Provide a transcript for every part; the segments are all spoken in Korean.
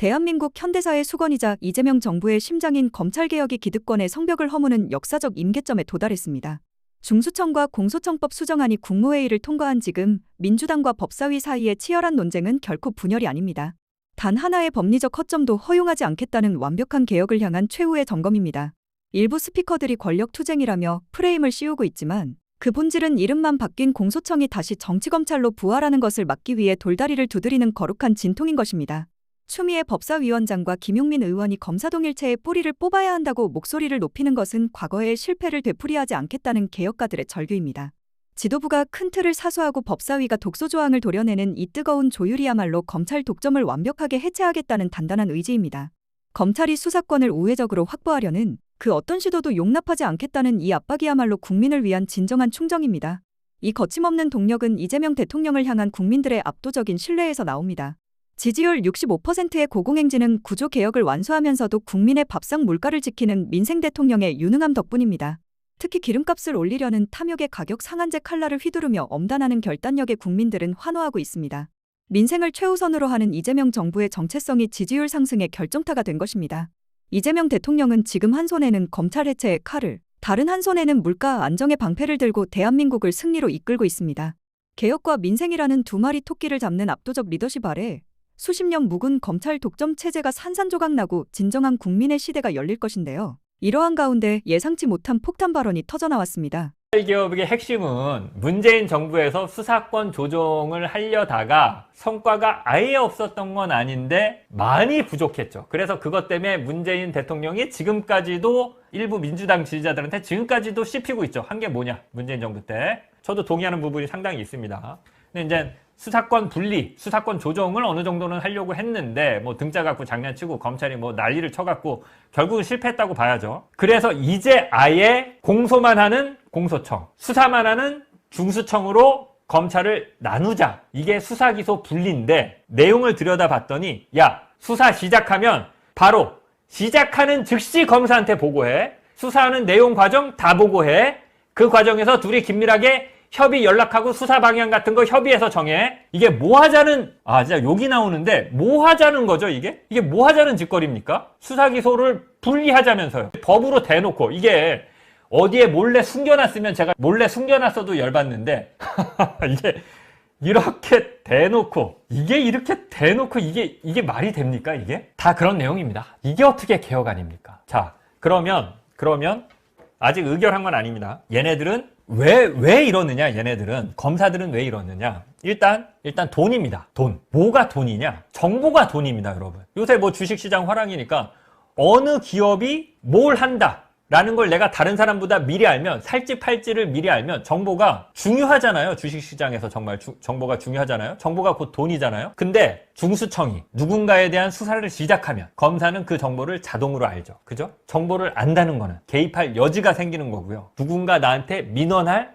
대한민국 현대사의 수건이자 이재명 정부의 심장인 검찰개혁이 기득권의 성벽을 허무는 역사적 임계점에 도달했습니다. 중수청과 공소청법 수정안이 국무회의를 통과한 지금 민주당과 법사위 사이의 치열한 논쟁은 결코 분열이 아닙니다. 단 하나의 법리적 허점도 허용하지 않겠다는 완벽한 개혁을 향한 최후의 점검입니다. 일부 스피커들이 권력 투쟁이라며 프레임을 씌우고 있지만 그 본질은 이름만 바뀐 공소청이 다시 정치검찰로 부활하는 것을 막기 위해 돌다리를 두드리는 거룩한 진통인 것입니다. 추미애 법사위원장과 김용민 의원이 검사동일체의 뿌리를 뽑아야 한다고 목소리를 높이는 것은 과거의 실패를 되풀이하지 않겠다는 개혁가들의 절규입니다. 지도부가 큰 틀을 사수하고 법사위가 독소조항을 도려내는 이 뜨거운 조율이야말로 검찰 독점을 완벽하게 해체하겠다는 단단한 의지입니다. 검찰이 수사권을 우회적으로 확보하려는 그 어떤 시도도 용납하지 않겠다는 이 압박이야말로 국민을 위한 진정한 충정입니다. 이 거침없는 동력은 이재명 대통령을 향한 국민들의 압도적인 신뢰에서 나옵니다. 지지율 65%의 고공행진은 구조개혁을 완수하면서도 국민의 밥상 물가를 지키는 민생 대통령의 유능함 덕분입니다. 특히 기름값을 올리려는 탐욕의 가격 상한제 칼날을 휘두르며 엄단하는 결단력에 국민들은 환호하고 있습니다. 민생을 최우선으로 하는 이재명 정부의 정체성이 지지율 상승의 결정타가 된 것입니다. 이재명 대통령은 지금 한 손에는 검찰 해체의 칼을, 다른 한 손에는 물가 안정의 방패를 들고 대한민국을 승리로 이끌고 있습니다. 개혁과 민생이라는 두 마리 토끼를 잡는 압도적 리더십 아래 수십 년 묵은 검찰 독점 체제가 산산조각나고 진정한 국민의 시대가 열릴 것인데요. 이러한 가운데 예상치 못한 폭탄 발언이 터져나왔습니다. 검찰개혁의 핵심은 문재인 정부에서 수사권 조정을 하려다가 성과가 아예 없었던 건 아닌데 많이 부족했죠. 그래서 그것 때문에 문재인 대통령이 지금까지도 일부 민주당 지지자들한테 지금까지도 씹히고 있죠. 한 게 뭐냐? 문재인 정부 때. 저도 동의하는 부분이 상당히 있습니다. 근데 이제 수사권 분리, 수사권 조정을 어느 정도는 하려고 했는데 뭐 등짜 갖고 장난치고 검찰이 뭐 난리를 쳐갖고 결국은 실패했다고 봐야죠. 그래서 이제 아예 공소만 하는 공소청, 수사만 하는 중수청으로 검찰을 나누자. 이게 수사기소 분리인데 내용을 들여다봤더니 야, 수사 시작하면 바로 시작하는 즉시 검사한테 보고해. 수사하는 내용 과정 다 보고해. 그 과정에서 둘이 긴밀하게 협의 연락하고 수사 방향 같은 거 협의해서 정해. 이게 뭐 하자는, 진짜 욕이 나오는데 뭐 하자는 거죠, 이게? 이게 뭐 하자는 짓거리입니까? 수사기소를 분리하자면서요. 법으로 대놓고, 이게 어디에 몰래 숨겨놨으면 제가 몰래 숨겨놨어도 열받는데, 이게 이렇게 대놓고, 이게 말이 됩니까, 이게? 다 그런 내용입니다. 이게 어떻게 개혁 아닙니까? 자, 그러면, 아직 의결한 건 아닙니다. 얘네들은 왜 이러느냐, 얘네들은. 검사들은 왜 이러느냐. 일단 돈입니다. 돈. 뭐가 돈이냐? 정보가 돈입니다, 여러분. 요새 뭐 주식시장 화랑이니까 어느 기업이 뭘 한다 라는 걸 내가 다른 사람보다 미리 알면, 살지 팔지를 미리 알면 정보가 중요하잖아요. 주식시장에서 정말 정보가 중요하잖아요. 정보가 곧 돈이잖아요. 근데 중수청이 누군가에 대한 수사를 시작하면 검사는 그 정보를 자동으로 알죠. 그죠? 정보를 안다는 거는 개입할 여지가 생기는 거고요. 누군가 나한테 민원할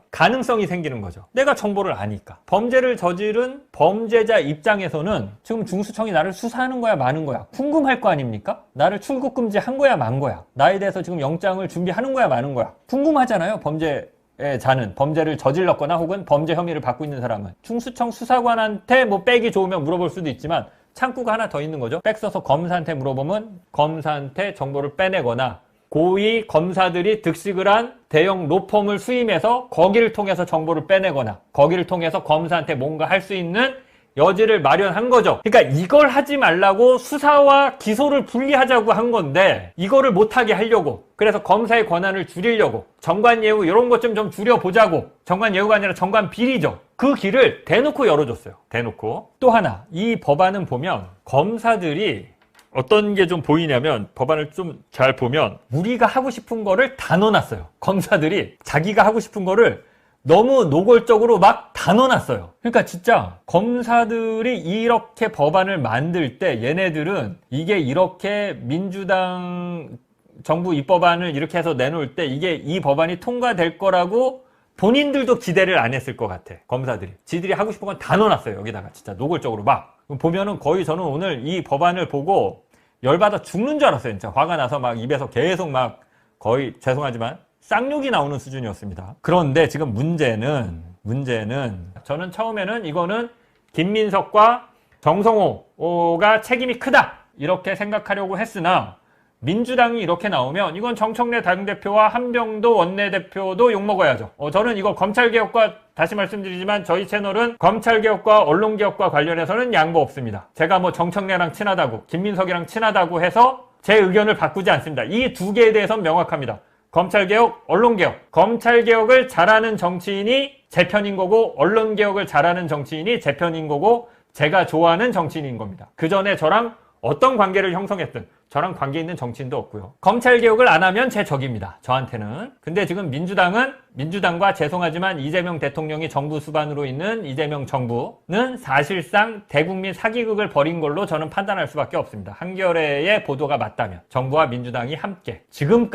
가능성이 생기는 거죠. 내가 정보를 아니까. 범죄를 저지른 범죄자 입장에서는 지금 중수청이 나를 수사하는 거야 마는 거야 궁금할 거 아닙니까? 나를 출국 금지한 거야 만 거야. 나에 대해서 지금 영장을 준비하는 거야 마는 거야. 궁금하잖아요. 범죄를 저질렀거나 혹은 범죄 혐의를 받고 있는 사람은. 중수청 수사관한테 뭐 백이 좋으면 물어볼 수도 있지만 창구가 하나 더 있는 거죠. 백 써서 검사한테 물어보면 검사한테 정보를 빼내거나 고위 검사들이 득식을 한 대형 로펌을 수임해서 거기를 통해서 정보를 빼내거나 거기를 통해서 검사한테 뭔가 할 수 있는 여지를 마련한 거죠. 그러니까 이걸 하지 말라고 수사와 기소를 분리하자고 한 건데 이거를 못하게 하려고, 그래서 검사의 권한을 줄이려고 정관예우 이런 것 좀 줄여보자고, 정관예우가 아니라 정관비리죠. 그 길을 대놓고 열어줬어요. 대놓고. 또 하나, 이 법안은 보면 검사들이 어떤 게 좀 보이냐면, 법안을 좀 잘 보면 우리가 하고 싶은 거를 다 넣어놨어요. 검사들이 자기가 하고 싶은 거를 너무 노골적으로 막 다 넣어놨어요. 그러니까 진짜 검사들이 이렇게 법안을 만들 때 얘네들은 이게 이렇게 민주당 정부 입법안을 이렇게 해서 내놓을 때 이게 이 법안이 통과될 거라고 본인들도 기대를 안 했을 것 같아. 검사들이. 지들이 하고 싶은 건 다 넣어놨어요. 여기다가 진짜 노골적으로 막. 보면은 거의 저는 오늘 이 법안을 보고 열받아 죽는 줄 알았어요. 진짜 화가 나서 막 입에서 계속 막 거의 죄송하지만 쌍욕이 나오는 수준이었습니다. 그런데 지금 문제는 저는 처음에는 이거는 김민석과 정성호가 책임이 크다 이렇게 생각하려고 했으나 민주당이 이렇게 나오면 이건 정청래 당대표와 한병도 원내대표도 욕먹어야죠. 저는 이거 검찰개혁과 다시 말씀드리지만 저희 채널은 검찰개혁과 언론개혁과 관련해서는 양보 없습니다. 제가 뭐 정청래랑 친하다고 김민석이랑 친하다고 해서 제 의견을 바꾸지 않습니다. 이 두 개에 대해서는 명확합니다. 검찰개혁, 언론개혁. 검찰개혁을 잘하는 정치인이 제 편인 거고 언론개혁을 잘하는 정치인이 제 편인 거고 제가 좋아하는 정치인인 겁니다. 그 전에 저랑 어떤 관계를 형성했든 저랑 관계 있는 정치인도 없고요. 검찰개혁을 안 하면 제 적입니다. 저한테는. 근데 지금 민주당과 죄송하지만 이재명 대통령이 정부 수반으로 있는 이재명 정부는 사실상 대국민 사기극을 벌인 걸로 저는 판단할 수밖에 없습니다. 한겨레의 보도가 맞다면 정부와 민주당이 함께 지금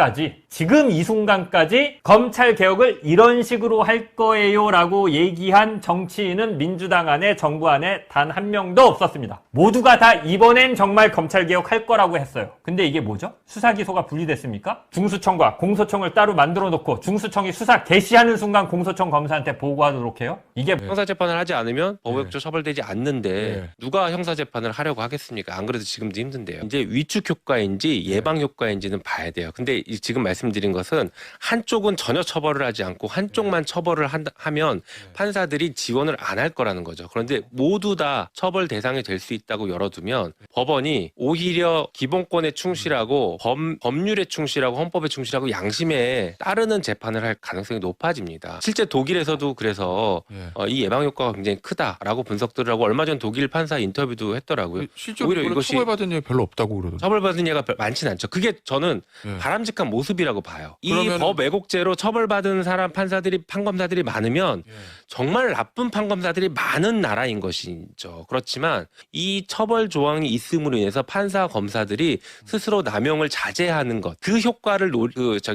이 순간까지 검찰개혁을 이런 식으로 할 거예요 라고 얘기한 정치인은 민주당 안에 정부 안에 단 한 명도 없었습니다. 모두가 다 이번엔 정말 검찰개혁 할 거라고 했어요. 근데 이게 뭐죠? 수사기소가 분리됐습니까? 중수청과 공소청을 따로 만들어 놓고 중수청이 수사 개시하는 순간 공소청 검사한테 보고하도록 해요? 이게 형사재판을 하지 않으면 법의역조 처벌되지 않는데 누가 형사재판을 하려고 하겠습니까? 안 그래도 지금도 힘든데요. 이제 위축 효과인지 예방 효과인지는 봐야 돼요. 근데 지금 말씀드린 것은 한쪽은 전혀 처벌을 하지 않고 한쪽만 처벌을 하면 판사들이 지원을 안 할 거라는 거죠. 그런데 모두 다 처벌 대상이 될 수 있다고 열어두면 법원이 오히려 기본권에 충실하고 법률에 충실하고 헌법에 충실하고 양심에 따르는 재판을 할 가능성이 높아집니다. 실제 독일에서도 그래서 이 예방 효과가 굉장히 크다라고 분석들을 하고 얼마 전 독일 판사 인터뷰도 했더라고요. 실제로 오히려 이것이 처벌받은 예 별로 없다고 그러던데. 처벌받은 예가 많지는 않죠. 그게 저는 바람직한 모습이라고 봐요. 이 법 왜곡죄로 처벌받은 사람 판사들이 판검사들이 많으면 정말 나쁜 판검사들이 많은 나라인 것이죠. 그렇지만 이 처벌 조항이 있음으로 인해서 판사 검사들이 스스로 남용을 자제하는 것, 그 효과를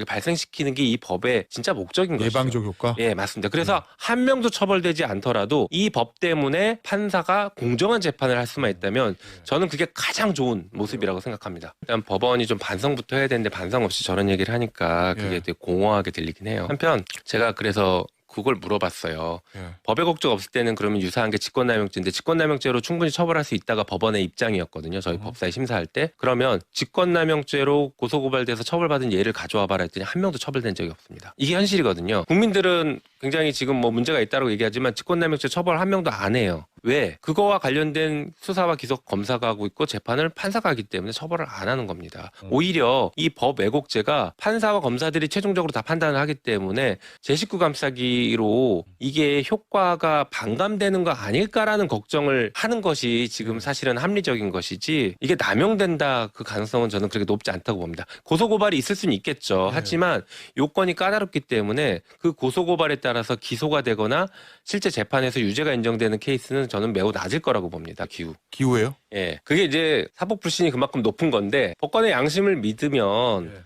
발생시키는 게 이 법의 진짜 목적인 것이죠. 예방적 효과? 예, 맞습니다. 그래서 한 명도 처벌되지 않더라도 이 법 때문에 판사가 공정한 재판을 할 수만 있다면 저는 그게 가장 좋은 모습이라고 생각합니다. 일단 법원이 좀 반성부터 해야 되는데 반성 없이 저런 얘기를 하니까 그게 되게 공허하게 들리긴 해요. 한편 제가 그래서 그걸 물어봤어요. 법의 곡조가 없을 때는 그러면 유사한 게 직권남용죄인데 직권남용죄로 충분히 처벌할 수 있다가 법원의 입장이었거든요. 저희 법사위 심사할 때. 그러면 직권남용죄로 고소고발돼서 처벌받은 예를 가져와 봐라 했더니 한 명도 처벌된 적이 없습니다. 이게 현실이거든요. 국민들은 굉장히 지금 뭐 문제가 있다고 얘기하지만 직권남용죄 처벌 한 명도 안 해요. 왜? 그거와 관련된 수사와 기소 검사가 하고 있고 재판을 판사가 하기 때문에 처벌을 안 하는 겁니다. 오히려 이 법 왜곡죄가 판사와 검사들이 최종적으로 다 판단을 하기 때문에 제19 감싸기로 이게 효과가 반감되는 거 아닐까라는 걱정을 하는 것이 지금 사실은 합리적인 것이지 이게 남용된다 그 가능성은 저는 그렇게 높지 않다고 봅니다. 고소고발이 있을 수는 있겠죠. 하지만 요건이 까다롭기 때문에 그 고소고발에 따라서 기소가 되거나 실제 재판에서 유죄가 인정되는 케이스는 저는 매우 낮을 거라고 봅니다. 기후예요? 예, 그게 이제 사법 불신이 그만큼 높은 건데 법관의 양심을 믿으면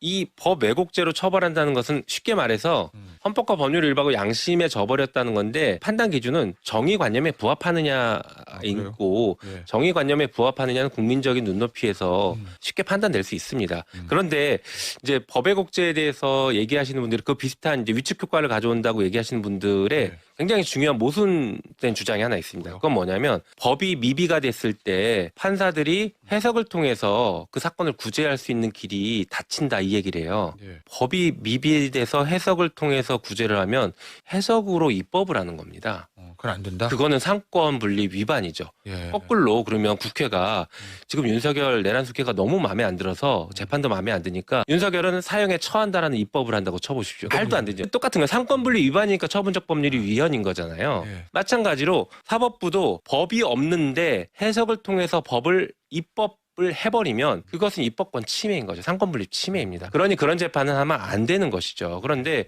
이 법 왜곡죄로 처벌한다는 것은 쉽게 말해서 헌법과 법률을 일하고 양심에 져버렸다는 건데 판단 기준은 정의관념에 부합하느냐이고 정의관념에 부합하느냐는 국민적인 눈높이에서 쉽게 판단될 수 있습니다. 그런데 이제 법 왜곡죄에 대해서 얘기하시는 분들이 그 비슷한 이제 위축 효과를 가져온다고 얘기하시는 분들의 굉장히 중요한 모순된 주장이 하나 있습니다. 그건 뭐냐면 법이 미비가 됐을 때 판사들이 해석을 통해서 그 사건을 구제할 수 있는 길이 닫힌다 이 얘기를 해요. 법이 미비돼서 해석을 통해서 구제를 하면 해석으로 입법을 하는 겁니다. 그건 안 된다? 그거는 상권 분리 위반이죠. 거꾸로 그러면 국회가 지금 윤석열 내란숙회가 너무 마음에 안 들어서 재판도 마음에 안 드니까 윤석열은 사형에 처한다라는 입법을 한다고 쳐보십시오. 말도 안 되죠. 똑같은 거예요. 상권 분리 위반이니까 처분적 법률이 위헌인 거잖아요. 마찬가지로 사법부도 법이 없는데 해석을 통해서 법을 입법을 해버리면 그것은 입법권 침해인 거죠. 상권분립 침해입니다. 그러니 그런 재판은 하면 안 되는 것이죠. 그런데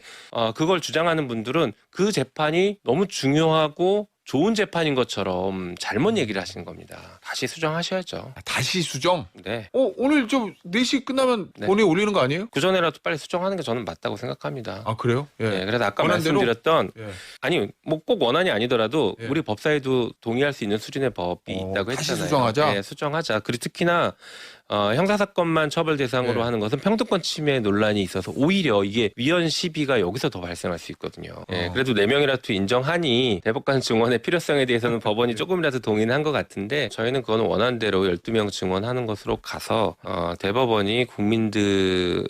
그걸 주장하는 분들은 그 재판이 너무 중요하고 좋은 재판인 것처럼 잘못 얘기를 하시는 겁니다. 다시 수정하셔야죠. 다시 수정? 네. 오늘 좀 4시 끝나면 본회의 올리는 거 아니에요? 그 전에라도 빨리 수정하는 게 저는 맞다고 생각합니다. 아, 그래요? 네, 그래서 아까 원안대로? 말씀드렸던 아니 뭐 꼭 원안이 아니더라도 우리 법사위도 동의할 수 있는 수준의 법이 있다고 했잖아요. 다시 수정하자? 네, 수정하자. 그리고 특히나 형사사건만 처벌 대상으로 네. 하는 것은 평등권 침해 논란이 있어서 오히려 이게 위헌 시비가 여기서 더 발생할 수 있거든요. 예, 그래도 4명이라도 인정하니 대법관 증원의 필요성에 대해서는 법원이 조금이라도 동의는 한 것 같은데 저희는 그건 원하는 대로 12명 증원하는 것으로 가서 대법원이 국민들이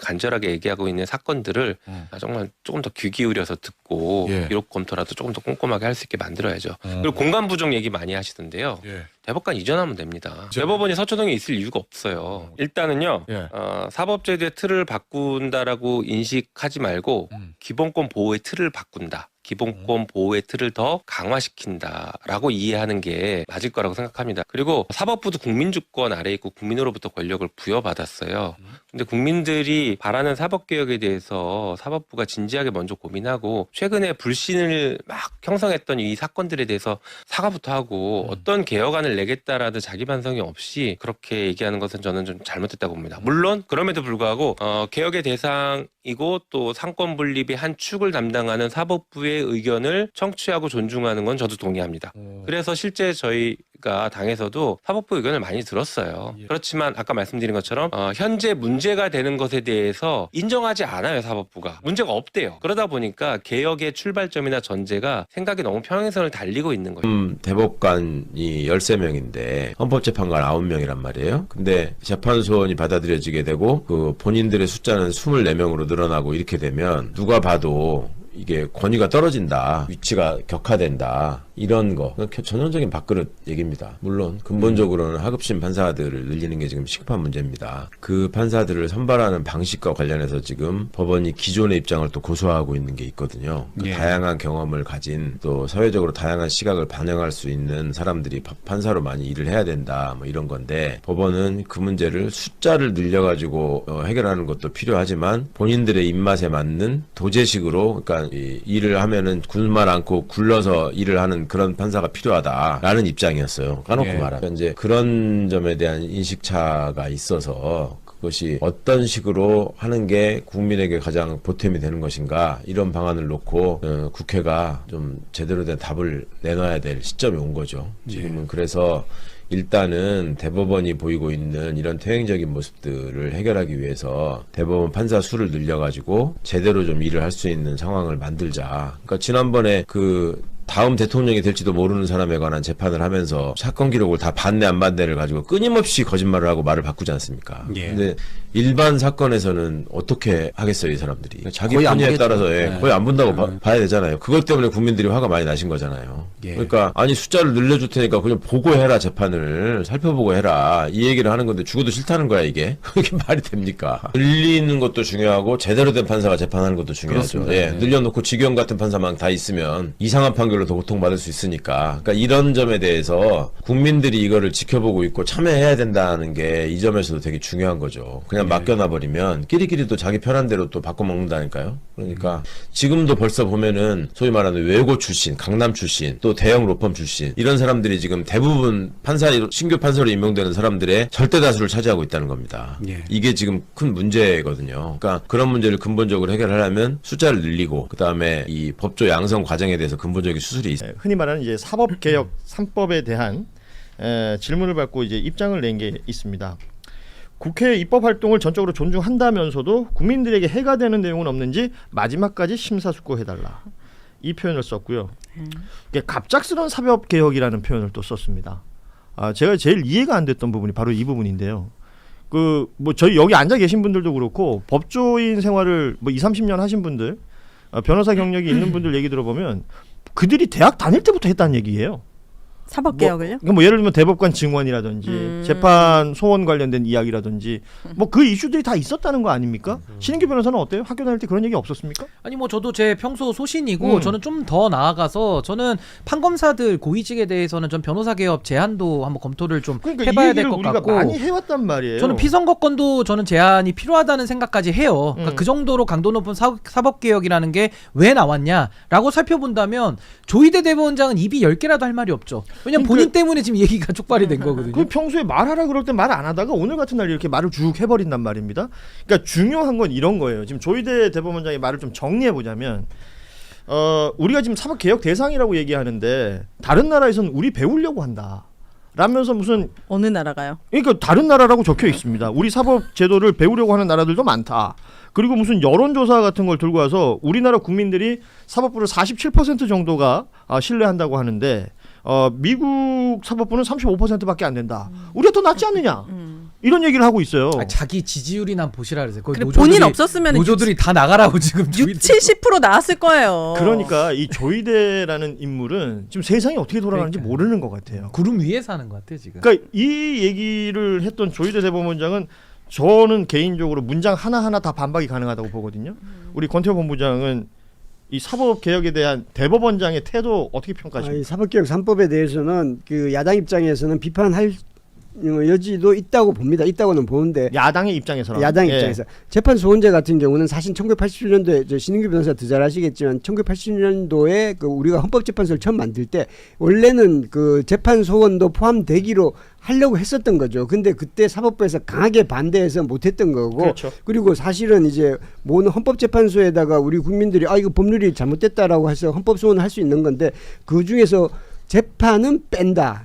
간절하게 얘기하고 있는 사건들을 정말 조금 더 귀 기울여서 듣고 예. 기록 검토라도 조금 더 꼼꼼하게 할 수 있게 만들어야죠. 그리고 공간 부족 얘기 많이 하시던데요. 예. 대법관 이전하면 됩니다. 대법원이 서초동에 있을 이유가 없어요. 일단은요. 예. 사법제도의 틀을 바꾼다라고 인식하지 말고 기본권 보호의 틀을 바꾼다. 기본권 보호의 틀을 더 강화시킨다라고 이해하는 게 맞을 거라고 생각합니다. 그리고 사법부도 국민주권 아래에 있고 국민으로부터 권력을 부여받았어요. 근데 국민들이 바라는 사법개혁에 대해서 사법부가 진지하게 먼저 고민하고 최근에 불신을 막 형성했던 이 사건들에 대해서 사과부터 하고 어떤 개혁안을 내겠다라는 자기 반성이 없이 그렇게 얘기하는 것은 저는 좀 잘못됐다고 봅니다. 물론 그럼에도 불구하고 개혁의 대상이고 또 상권 분립의 한 축을 담당하는 사법부의 의견을 청취하고 존중하는 건 저도 동의합니다. 그래서 실제 저희가 당에서도 사법부 의견을 많이 들었어요. 그렇지만 아까 말씀드린 것처럼 현재 문제가 되는 것에 대해서 인정하지 않아요. 사법부가. 문제가 없대요. 그러다 보니까 개혁의 출발점이나 전제가 생각이 너무 평행선을 달리고 있는 거예요. 대법관이 13명인데 헌법재판관 9명이란 말이에요. 근데 재판소원이 받아들여지게 되고 그 본인들의 숫자는 24명으로 늘어나고 이렇게 되면 누가 봐도 이게 권위가 떨어진다. 위치가 격화된다. 이런 거. 전형적인 밥그릇 얘기입니다. 물론 근본적으로는 하급심 판사들을 늘리는 게 지금 시급한 문제입니다. 그 판사들을 선발하는 방식과 관련해서 지금 법원이 기존의 입장을 또 고수하고 있는 게 있거든요. 그 다양한 경험을 가진 또 사회적으로 다양한 시각을 반영할 수 있는 사람들이 판사로 많이 일을 해야 된다. 뭐 이런 건데 법원은 그 문제를 숫자를 늘려가지고 해결하는 것도 필요하지만 본인들의 입맛에 맞는 도제식으로 그러니까 일을 하면은 굶만 않고 굴러서 일을 하는 그런 판사가 필요하다라는 입장이었어요. 까놓고 말하면 이제 그런 점에 대한 인식차가 있어서 그것이 어떤 식으로 하는 게 국민에게 가장 보탬이 되는 것인가 이런 방안을 놓고 국회가 좀 제대로 된 답을 내놔야 될 시점이 온 거죠. 지금은 그래서 일단은 대법원이 보이고 있는 이런 퇴행적인 모습들을 해결하기 위해서 대법원 판사 수를 늘려가지고 제대로 좀 일을 할 수 있는 상황을 만들자. 그러니까 지난번에 그 다음 대통령이 될지도 모르는 사람에 관한 재판을 하면서 사건 기록을 다 반대 안 반대를 가지고 끊임없이 거짓말을 하고 말을 바꾸지 않습니까? 근데 일반 사건에서는 어떻게 하겠어요, 이 사람들이? 자기 편의에 따라서 거의 안 본다고 봐야 되잖아요. 그것 때문에 국민들이 화가 많이 나신 거잖아요. 그러니까 아니 숫자를 늘려줄 테니까 그냥 보고 해라, 재판을 살펴보고 해라, 이 얘기를 하는 건데 죽어도 싫다는 거야 이게. 그게 말이 됩니까? 늘리는 것도 중요하고 제대로 된 판사가 재판하는 것도 중요하죠. 늘려놓고 직영 같은 판사만 다 있으면 이상한 판결로 더 고통받을 수 있으니까. 그러니까 이런 점에 대해서 국민들이 이거를 지켜보고 있고 참여해야 된다는 게 이 점에서도 되게 중요한 거죠. 그냥 맡겨놔버리면 끼리끼리 또 자기 편한 대로 또 바꿔먹는다니까요. 그러니까 지금도 벌써 보면은 소위 말하는 외고 출신, 강남 출신, 또 대형 로펌 출신 이런 사람들이 지금 대부분 신규 판사로 임명되는 사람들의 절대 다수를 차지하고 있다는 겁니다. 이게 지금 큰 문제거든요. 그러니까 그런 문제를 근본적으로 해결하려면 숫자를 늘리고 그다음에 이 법조 양성 과정에 대해서 근본적인 수술이 있어요. 흔히 말하는 이제 사법개혁 3법에 대한 질문을 받고 이제 입장을 낸 게 있습니다. 국회 입법 활동을 전적으로 존중한다면서도 국민들에게 해가 되는 내용은 없는지 마지막까지 심사숙고해달라. 이 표현을 썼고요. 이게 갑작스러운 사법개혁이라는 표현을 또 썼습니다. 제가 제일 이해가 안 됐던 부분이 바로 이 부분인데요. 뭐 저희 여기 앉아 계신 분들도 그렇고 법조인 생활을 뭐 20-30년 하신 분들, 변호사 경력이 있는 분들 얘기 들어보면 그들이 대학 다닐 때부터 했다는 얘기예요. 사법개혁을요? 뭐 예를 들면 대법관 증원이라든지 재판 소원 관련된 이야기라든지 뭐 그 이슈들이 다 있었다는 거 아닙니까? 신인규 변호사는 어때요? 학교 다닐 때 그런 얘기 없었습니까? 아니 뭐 저도 제 평소 소신이고 저는 좀 더 나아가서 저는 판검사들 고위직에 대해서는 전 변호사 개혁 제한도 한번 검토를 좀 해봐야 될 것 같고 많이 해왔단 말이에요. 저는 피선거권도 저는 제한이 필요하다는 생각까지 해요. 그러니까 그 정도로 강도 높은 사법개혁이라는 게 왜 나왔냐라고 살펴본다면 조희대 대법원장은 입이 10개라도 할 말이 없죠. 왜냐면 본인 때문에 지금 얘기가 촉발이 된 거거든요. 그 평소에 말하라 그럴 때 말 안 하다가 오늘 같은 날 이렇게 말을 쭉 해버린단 말입니다. 그러니까 중요한 건 이런 거예요. 지금 조희대 대법원장의 말을 좀 정리해 보자면 우리가 지금 사법개혁 대상이라고 얘기하는데 다른 나라에서는 우리 배우려고 한다 라면서 무슨 어느 나라가요? 그러니까 다른 나라라고 적혀 있습니다. 우리 사법 제도를 배우려고 하는 나라들도 많다. 그리고 무슨 여론조사 같은 걸 들고 와서 우리나라 국민들이 사법부를 47% 정도가 신뢰한다고 하는데 미국 사법부는 35%밖에 안 된다. 우리가 더 낫지 않느냐? 이런 얘기를 하고 있어요. 자기 지지율이나 보시라 그러세요. 거기 그래, 본인 없었으면 노조들이 다 나가라고 지금 60-70% 나왔을 거예요. 그러니까 이 조이대라는 인물은 지금 세상이 어떻게 돌아가는지 그러니까요. 모르는 것 같아요. 구름 위에 사는 것 같아요 지금. 그러니까 이 얘기를 했던 조이대 대법원장은 저는 개인적으로 문장 하나하나 다 반박이 가능하다고 보거든요. 우리 권태호 본부장은 이 사법 개혁에 대한 대법원장의 태도 어떻게 평가하십니까? 사법개혁 3법에 대해서는 그 야당 입장에서는 비판할 여지도 있다고 봅니다. 있다고는 보는데 야당의 입장에서는 야당 입장에서 재판 소원제 같은 경우는 사실 1987년도에 신인규 변호사 더 잘 아시겠지만 1987년도에 그 우리가 헌법재판소를 처음 만들 때 원래는 그 재판 소원도 포함되기로 하려고 했었던 거죠. 근데 그때 사법부에서 강하게 반대해서 못했던 거고, 그렇죠. 그리고 사실은 이제 모든 헌법재판소에다가 우리 국민들이 이거 법률이 잘못됐다라고 해서 헌법소원을 할 수 있는 건데 그 중에서 재판은 뺀다.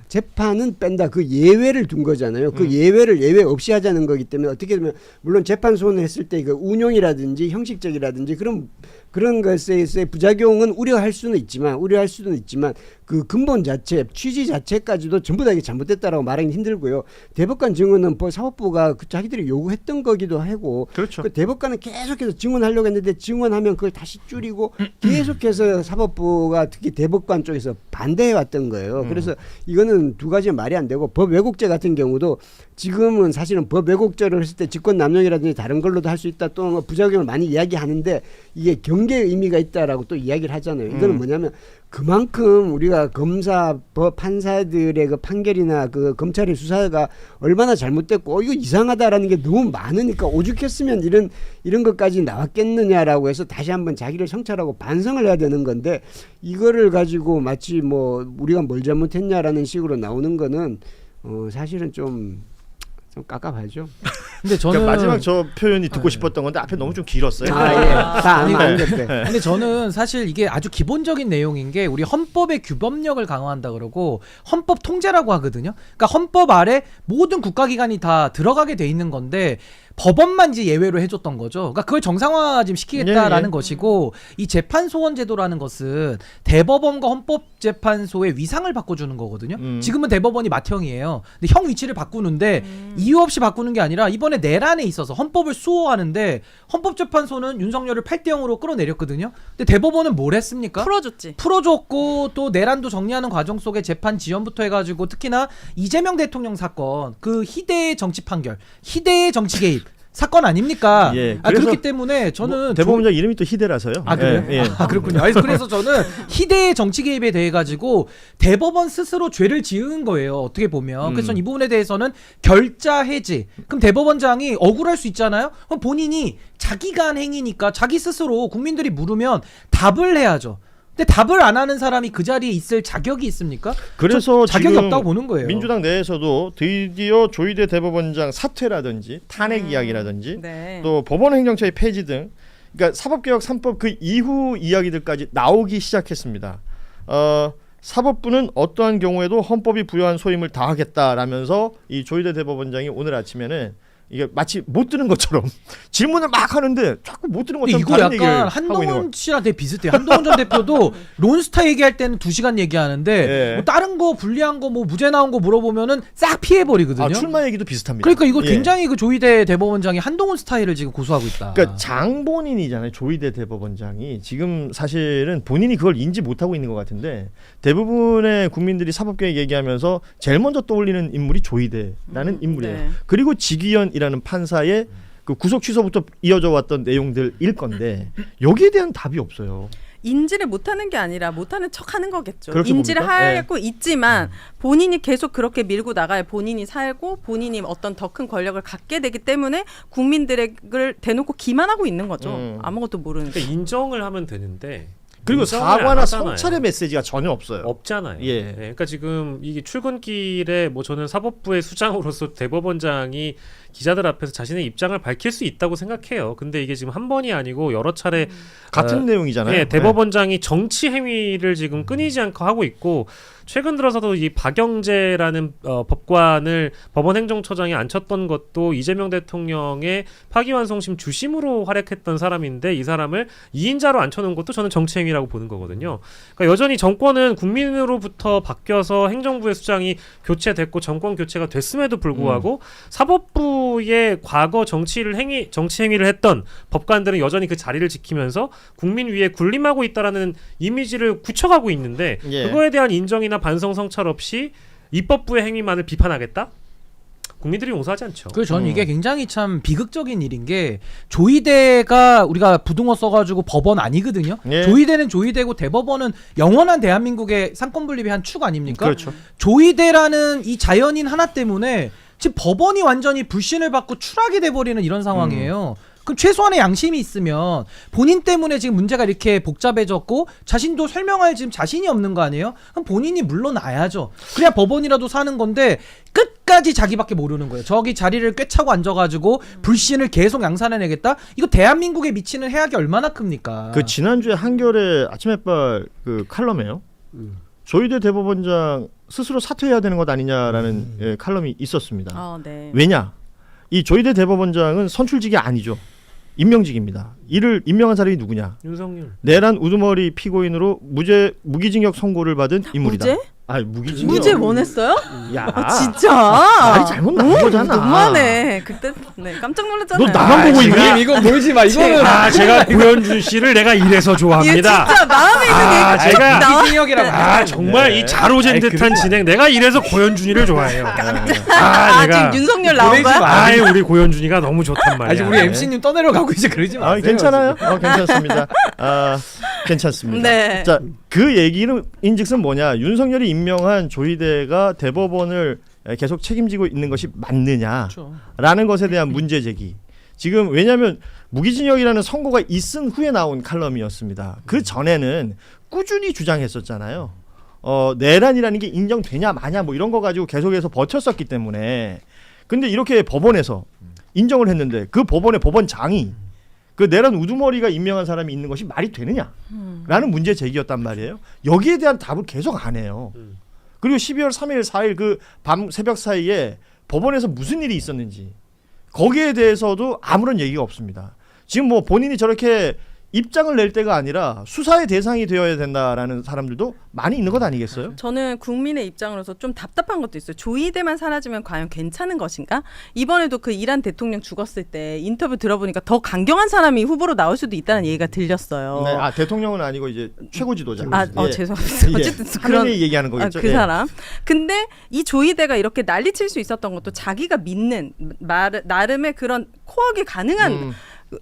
그 예외를 둔 거잖아요. 그 예외를 예외 없이 하자는 거기 때문에 어떻게 보면 물론 재판 소원을 했을 때 그 운용이라든지 형식적이라든지 그런 것에서의 부작용은 우려할 수도 있지만 그 근본 자체, 취지 자체까지도 전부 다 이게 잘못됐다라고 말하기 힘들고요. 대법관 증언은 사법부가 자기들이 요구했던 거기도 하고, 그렇죠. 그 대법관은 계속해서 증언하려고 했는데 증언하면 그걸 다시 줄이고 계속해서 사법부가 특히 대법관 쪽에서 반대해 왔던 거예요. 그래서 이거는 두 가지가 말이 안 되고 법 왜곡죄 같은 경우도 지금은 사실은 법 왜곡죄를 했을 때 직권 남용이라든지 다른 걸로도 할 수 있다 또는 부작용을 많이 이야기하는데 이게 경계의 의미가 있다라고 또 이야기를 하잖아요. 이거는 뭐냐면 그만큼 우리가 검사, 판사들의 그 판결이나 그 검찰의 수사가 얼마나 잘못됐고 이거 이상하다라는 게 너무 많으니까 오죽했으면 이런 것까지 나왔겠느냐라고 해서 다시 한번 자기를 성찰하고 반성을 해야 되는 건데 이거를 가지고 마치 뭐 우리가 뭘 잘못했냐라는 식으로 나오는 거는 사실은 좀 깝깝하죠. 근데 저는 그러니까 마지막 저 표현이 듣고 싶었던 건데 앞에 너무 좀 길었어요. 다안 됐대. 근데 저는 사실 이게 아주 기본적인 내용인 게 우리 헌법의 규범력을 강화한다 그러고 헌법 통제라고 하거든요. 그러니까 헌법 아래 모든 국가기관이 다 들어가게 돼 있는 건데 법원만 이제 예외로 해줬던 거죠. 그러니까 그걸 정상화 지금 시키겠다라는 것이고 이 재판소원제도라는 것은 대법원과 헌법재판소의 위상을 바꿔주는 거거든요. 지금은 대법원이 맏형이에요. 근데 형 위치를 바꾸는데 이유 없이 바꾸는 게 아니라 이번에 내란에 있어서 헌법을 수호하는데 헌법재판소는 윤석열을 8대0으로 끌어내렸거든요. 근데 대법원은 뭘 했습니까? 풀어줬고 또 내란도 정리하는 과정 속에 재판 지연부터 해가지고 특히나 이재명 대통령 사건 그 희대의 정치 판결, 희대의 정치 개입 사건 아닙니까? 예, 그렇기 때문에 저는 대법원장 이름이 또 희대라서요. 그래요? 예. 그렇군요. 그래서 저는 희대의 정치 개입에 대해 가지고 대법원 스스로 죄를 지은 거예요. 어떻게 보면. 그래서 저는 이 부분에 대해서는 결자 해지. 그럼 대법원장이 억울할 수 있잖아요. 그럼 본인이 자기가 한 행위니까 자기 스스로 국민들이 물으면 답을 해야죠. 근데 답을 안 하는 사람이 그 자리에 있을 자격이 있습니까? 그래서 자격이 지금 없다고 보는 거예요. 민주당 내에서도 드디어 조희대 대법원장 사퇴라든지 탄핵 이야기라든지 또 법원 행정처의 폐지 등 그러니까 사법개혁 3법 그 이후 이야기들까지 나오기 시작했습니다. 사법부는 어떠한 경우에도 헌법이 부여한 소임을 다하겠다라면서 이 조희대 대법원장이 오늘 아침에는 이게 마치 못 들은 것처럼 질문을 막 하는데 자꾸 못 들은 것처럼 이거 다른 얘기를 약간 하고 있는 한동훈 씨랑 되게 비슷해요. 한동훈 전 대표도 론스타 얘기할 때는 2시간 얘기하는데 뭐 다른 거 불리한 거 뭐 무죄 나온 거 물어보면은 싹 피해버리거든요. 출마 얘기도 비슷합니다. 그러니까 이거 굉장히 그 조희대 대법원장이 한동훈 스타일을 지금 고수하고 있다. 그러니까 장본인이잖아요. 조희대 대법원장이 지금 사실은 본인이 그걸 인지 못하고 있는 것 같은데 대부분의 국민들이 사법개혁 얘기하면서 제일 먼저 떠올리는 인물이 조희대라는 인물이에요. 그리고 직위원이라는 판사의 그 구속 취소부터 이어져 왔던 내용들일 건데 여기에 대한 답이 없어요. 인지를 못하는 게 아니라 못하는 척하는 거겠죠. 그렇게 인지를 봅니까? 하고 있지만 본인이 계속 그렇게 밀고 나가야 본인이 살고 본인이 어떤 더 큰 권력을 갖게 되기 때문에 국민들을 대놓고 기만하고 있는 거죠. 아무것도 모르는. 그러니까 인정을 하면 되는데 그리고 인정을 안 사과나 하잖아요. 성찰의 메시지가 전혀 없어요. 없잖아요. 예. 그러니까 지금 이게 출근길에 뭐 저는 사법부의 수장으로서 대법원장이 기자들 앞에서 자신의 입장을 밝힐 수 있다고 생각해요. 근데 이게 지금 한 번이 아니고 여러 차례 같은 내용이잖아요. 대법원장이 정치 행위를 지금 끊이지 않고 하고 있고 최근 들어서도 이 박영재라는 법관을 법원 행정처장에 앉혔던 것도 이재명 대통령의 파기환송심 주심으로 활약했던 사람인데 이 사람을 2인자로 앉혀놓은 것도 저는 정치행위라고 보는 거거든요. 그러니까 여전히 정권은 국민으로부터 바뀌어서 행정부의 수장이 교체됐고 정권 교체가 됐음에도 불구하고 사법부의 과거 정치 행위를 했던 법관들은 여전히 그 자리를 지키면서 국민 위에 군림하고 있다라는 이미지를 굳혀가고 있는데 예. 그거에 대한 인정이나 반성 성찰 없이 입법부의 행위만을 비판하겠다? 국민들이 용서하지 않죠. 그래서 저는 이게 굉장히 참 비극적인 일인 게 조의대가 우리가 부등호 써가지고 법원 아니거든요. 예. 조의대는 조의대고 대법원은 영원한 대한민국의 상권 분립의 한 축 아닙니까? 그렇죠. 조의대라는 이 자연인 하나 때문에 지금 법원이 완전히 불신을 받고 추락이 돼버리는 이런 상황이에요. 그럼 최소한의 양심이 있으면 본인 때문에 지금 문제가 이렇게 복잡해졌고 자신도 설명할 지금 자신이 없는 거 아니에요? 그럼 본인이 물러나야죠. 그래야 법원이라도 사는 건데 끝까지 자기밖에 모르는 거예요. 저기 자리를 꿰차고 앉아가지고 불신을 계속 양산해내겠다? 이거 대한민국에 미치는 해악이 얼마나 큽니까? 그 지난주에 한겨레 아침 햇발 그 칼럼에요. 조희대 대법원장 스스로 사퇴해야 되는 것 아니냐라는 예, 칼럼이 있었습니다. 네. 왜냐? 이 조희대 대법원장은 선출직이 아니죠. 임명직입니다. 이를 임명한 사람이 누구냐? 윤석열. 내란 우두머리 피고인으로 무기징역 선고를 받은 인물이다. 무죄? 아니 무기징역. 무죄 원했어요? 야, 진짜. 말이 잘못 나온 거잖아. 너무하네. 그때 깜짝 놀랐잖아요. 너 나만 보고 있니? 이거 몰지 마. 이거는 제가 고현준 씨를 내가 이래서 이게 좋아합니다. 진짜 마음에 있는 얘기 제가 나와. 비징역이라고. 정말 이 자로젠 듯한 진행. 내가 이래서 고현준이를 좋아해요. 지금 윤석열 나온 거야? 우리 고현준이가 너무 좋단 말이야. 아직 우리 MC님 떠내려가고 이제 그러지 마세요. 괜찮아요. 괜찮습니다. 괜찮습니다. 네. 자, 그 얘기는 인즉슨 뭐냐? 윤석열이 임명한 조희대가 대법원을 계속 책임지고 있는 것이 맞느냐라는 것에 대한 문제 제기. 지금 왜냐하면 무기징역이라는 선고가 있은 후에 나온 칼럼이었습니다. 그 전에는 꾸준히 주장했었잖아요. 내란이라는 게 인정되냐 마냐 뭐 이런 거 가지고 계속해서 버텼었기 때문에. 근데 이렇게 법원에서 인정을 했는데 그 법원의 법원장이 그 내란 우두머리가 임명한 사람이 있는 것이 말이 되느냐라는 문제 제기였단 말이에요. 여기에 대한 답을 계속 안 해요. 그리고 12월 3일, 4일 그 밤 새벽 사이에 법원에서 무슨 일이 있었는지 거기에 대해서도 아무런 얘기가 없습니다. 지금 뭐 본인이 저렇게 입장을 낼 때가 아니라 수사의 대상이 되어야 된다라는 사람들도 많이 있는 것 아니겠어요? 저는 국민의 입장으로서 좀 답답한 것도 있어요. 조희대만 사라지면 과연 괜찮은 것인가? 이번에도 그 이란 대통령 죽었을 때 인터뷰 들어보니까 더 강경한 사람이 후보로 나올 수도 있다는 얘기가 들렸어요. 네, 대통령은 아니고 이제 최고 지도자. 죄송합니다. 어쨌든 그런 얘기하는 거겠죠. 그 사람. 근데 이 조희대가 이렇게 난리칠 수 있었던 것도 자기가 믿는 나름의 그런 코어가 가능한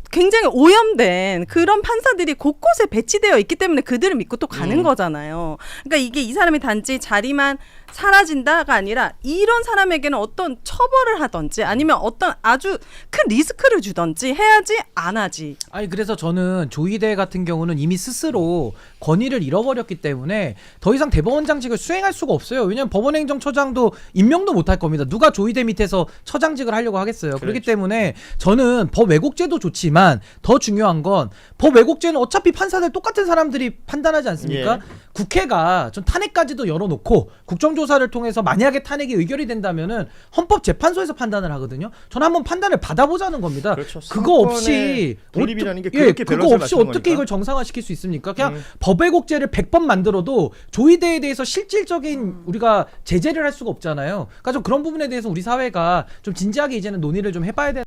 굉장히 오염된 그런 판사들이 곳곳에 배치되어 있기 때문에 그들을 믿고 또 가는 거잖아요. 그러니까 이게 이 사람이 단지 자리만 사라진다가 아니라 이런 사람에게는 어떤 처벌을 하든지 아니면 어떤 아주 큰 리스크를 주든지 해야지 안 하지. 아니 그래서 저는 조희대 같은 경우는 이미 스스로 권위를 잃어버렸기 때문에 더 이상 대법원장직을 수행할 수가 없어요. 왜냐하면 법원행정처장도 임명도 못할 겁니다. 누가 조희대 밑에서 처장직을 하려고 하겠어요. 그렇기 때문에 저는 법 왜곡죄도 좋지만 더 중요한 건 법 왜곡죄는 어차피 판사들 똑같은 사람들이 판단하지 않습니까? 국회가 전 탄핵까지도 열어놓고 국정조사를 통해서 만약에 탄핵이 의결이 된다면은 헌법재판소에서 판단을 하거든요. 저는 한번 판단을 받아보자는 겁니다. 그렇죠. 그거 없이 돌입이라는 게 그렇게 그거 밸런스를 없이 맞추는 어떻게 거니까. 이걸 정상화시킬 수 있습니까? 그냥 법 왜곡죄를 100번 만들어도 조희대에 대해서 실질적인 우리가 제재를 할 수가 없잖아요. 그러니까 좀 그런 부분에 대해서 우리 사회가 좀 진지하게 이제는 논의를 좀 해봐야 되는.